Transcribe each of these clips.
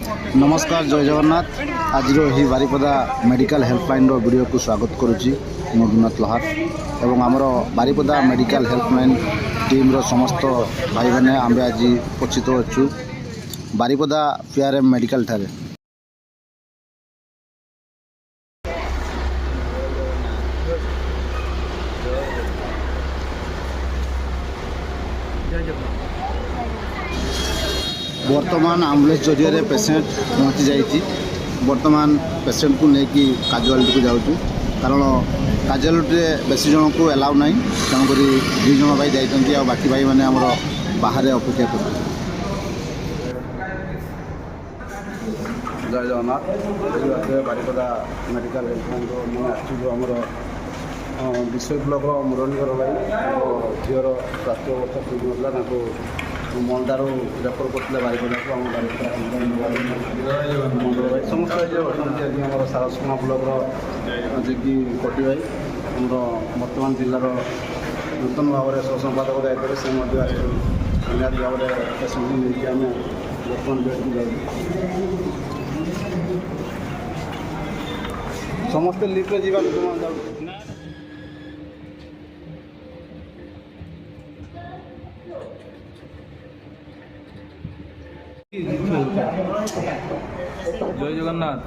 नमस्कार जय जगन्नाथ। आज ही बारिपदा मेडिकल हेल्पलाइन वीडियो को स्वागत करुच्ची विनोद लोहार एवं आमर बारिपदा मेडिकल हेल्पलाइन टीम रो समस्त भाई मैंने आम आज उपस्थित अच्छु बारिपदा पीआरएम मेडिकल ठारे। वर्तमान आम्बुलेंस जरिए पेसेंट पहुँची जाइए। वर्तमान पेसेंट को लेकिन काजुआलिटी को जाऊँ कारण काजुआलिटी बेसी जन को एलाउ ना तेणुक दुई जन भाई जाइए आ बाकी भाई मैंने आमर बाहर अपेक्षा कर। जय जगन्नाथ। बारिपदा मेडिकल हेल्पलाइन मैंने आमर विषय ब्लक मुरलीधर भाई झीर स्वास्थ्य अवस्था ठीक ना मंडारू रेफर करते बारिपदा को मंडल भाई समस्त अच्छे आम सारस्कणा ब्लक जे कि कटी भाई आम बर्तमान जिलार नूतन भाव में सहसंपादक दायित्व से निहाती भाव में पेसेंट नहीं आम बर्तमान बेड को जाऊँ समस्ते लिफ्ट जावा जय जगन्नाथ।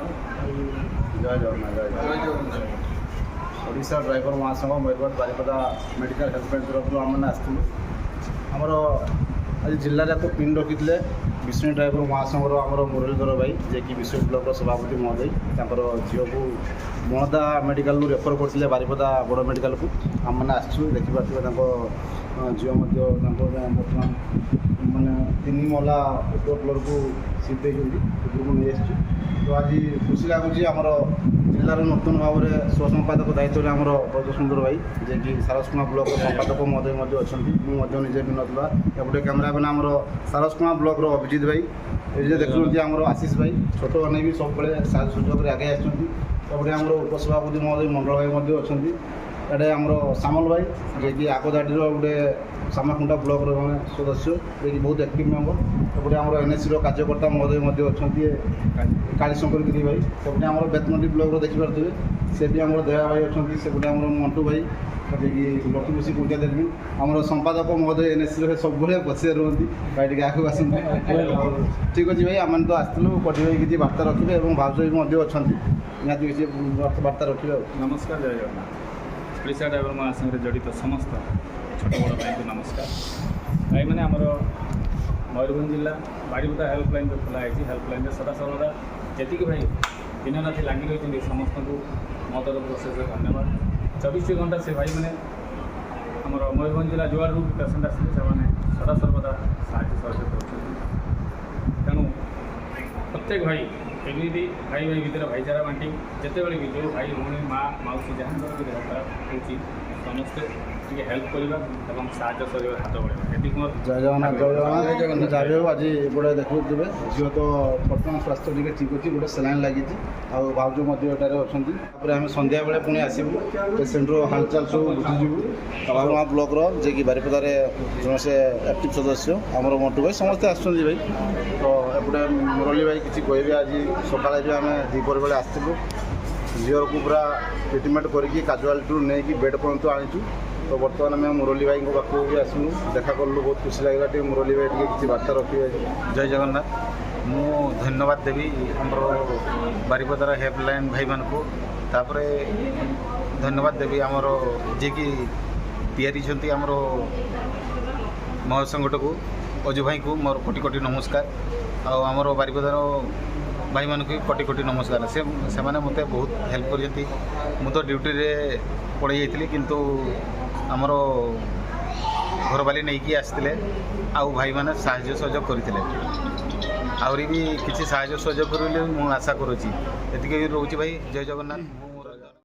जय जगन्नाथ। जय जगन्नाथ। ओडिशा ड्राइवर महासंघ मयूरभंज बारिपदा मेडिकल हेल्पलाइन तरफ आम आमर आज जिले एक पिंड रखी विष्णु ड्राइवर महासंघर आमर मुरलीधर भाई जे कि विश्व ब्लक सभापति महोदय झील को मणदा मेडिकल रेफर करते बारिपदा बड़ मेडिकल को आम मैंने आसू देखिए झील बर्तमान माने 3 महला ऊपर फ्लोर को सीट को नहीं आस। तो आज खुशी लगुच आमर जिलार नूतन भाव में स्वसंपादक दायित्व आमर ब्रज सुंदर भाई जे कि सारस्कणा ब्लक संपादक महोदय अच्छा मुझे विनोद ला एपटे कैमेरामैन आमर सारस्कणा ब्लक अभिजित भाई ये देखुं आमर आशीष भाई छोट मैंने भी सब साज सुजोग आगे आसपटे आमर उपसभापति महोदय मंडल भाई अच्छा एडे आमर सामल भाई जे कि आगदाटी गोटे सामाखुंटा ब्लक जड़े सदस्य जे कि बहुत एक्टिव मेम्बर एपटे आमर एनएससी कार्यकर्ता महोदय अच्छा कालीशंकर गिरी भाई सेपटे आमर बेतनटी ब्लक देखिपे से भी आम दया भाई अच्छा सेपटे आम मंटू भाई जे कि लकी बसी पूजा देवी आमर संपादक महोदय एनएससी सब पछे रुहति भाई आगे आस ठीक अच्छे भाई आम तो आसलु कटी भाई किसी बार्ता रखिए और भाज भी अच्छा निहती किसी बार्ता रखिए। नमस्कार जय जगन्नाथ। ओडिशा ड्राइवर महासंघ जड़ित समस्त छोट बड़ भाई को नमस्कार। भाई मैंने आमर मयूरभंज जिला बारिपदा हेल्पलाइन जो खोलाई हेल्पलाइन सदा सर्वदा जी भाई दिन राति लगी रही समस्त को मो तरफ से धन्यवाद। 24 घंटा से भाई मैंने आमर मयूरभंज जिला जुआड़ पेसेंट आसते सदा सर्वदा साहय सहयोग कर तेणु प्रत्येक भाई एमती भाई भाई भितर भाईचारा बांटी जिते भी जो भाई भूमि माँ मौसी जहाँ भी देह खराब हो समस्ते टे हेल्प करवा और साहय सहयोग हाथ बढ़ा। जय जगन्नाथ। जय जगन्नाथ। जहाँ आज एपटे देखो झील तो बर्तमान स्वास्थ्य टी ठीक अच्छी गोटे सेलाइन लगी भाज अच्छा आम सन्ध्या बेले पुणी आसबू पेसेंट हालचाल सब बुझीजु बाबा ब्लक जे कि बारिपदार जो से एक्टिव सदस्य आमर मंटू भाई समस्ते आसुँच भाई तो एपटे मुरली भाई किसी कहे आज सकाले जो आम दीपर बेले आसलु झील को पूरा ट्रिटमेंट करके काजुआलिटी नहीं कि बेड पर्यंत आनीचु। तो बर्तमान आम मुरली भाई पाखक भी आसलु देखा कलु बहुत खुशी लगे टे मुरली भाई टे किसी बार्ता रखिए। जय जगन्नाथ। मु धन्यवाद देवी आमर बारिपदार हेल्पलाइन भाई मान को तापरे धन्यवाद देवी आमर जे कि तैयारी आमर महासंगठ को अजु भाई को मोर कोटि कोटि नमस्कार आमर बारिपदार भाई मान को कोटि कोटि नमस्कार। से माने मते बहुत हेल्प कर मु तो ड्यूटी रे पड़े जाइए किंतु आमर घर बाली नहीं कि आसते आउ भाई मैंने साहाय्य सहयोग करते आहरी भी किसी साहाय्य सहयोग करें मुझे आशा करुँची एति रोचे भाई। जय जगन्नाथ।